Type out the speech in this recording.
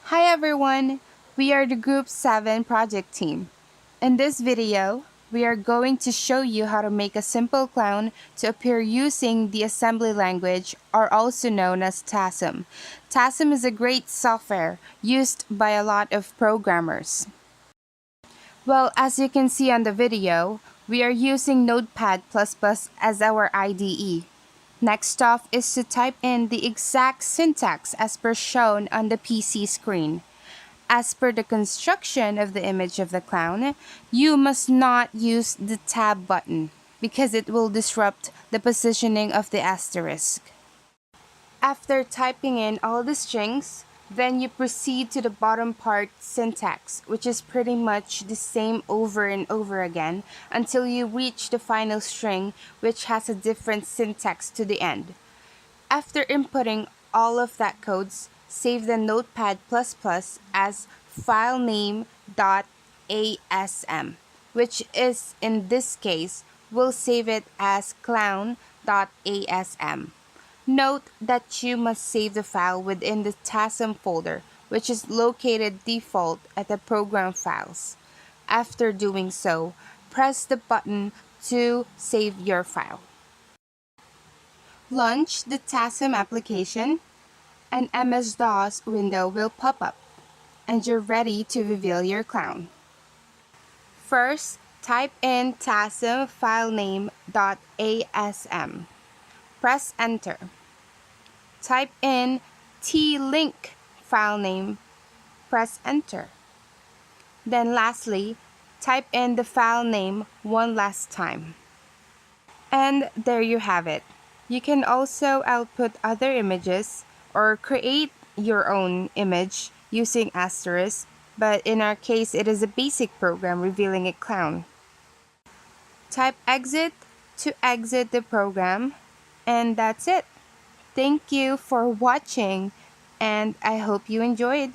Hi everyone, we are the Group 7 project team. In this video, we are going to show you how to make a simple clown to appear using the assembly language, or also known as TASM. TASM is a great software used by a lot of programmers. Well, as you can see on the video, we are using Notepad++ as our IDE. Next off is to type in the exact syntax as per shown on the PC screen. As per the construction of the image of the clown, you must not use the tab button because it will disrupt the positioning of the asterisk. After typing in all the strings, then you proceed to the bottom part syntax, which is pretty much the same over and over again until you reach the final string, which has a different syntax to the end. After inputting all of that codes, save the Notepad++ as filename.asm, which is, in this case, we'll save it as clown.asm. Note that you must save the file within the TASM folder, which is located default at the program files. After doing so, press the button to save your file. Launch the TASM application. An MS-DOS window will pop up, and you're ready to reveal your clown. First, type in TASM filename.asm. Press enter. Type in t-link filename. Press enter. Then lastly, type in the file name one last time. And there you have it. You can also output other images or create your own image using asterisk, but in our case it is a basic program revealing a clown. Type exit to exit the program, and that's it. Thank you for watching, and I hope you enjoyed.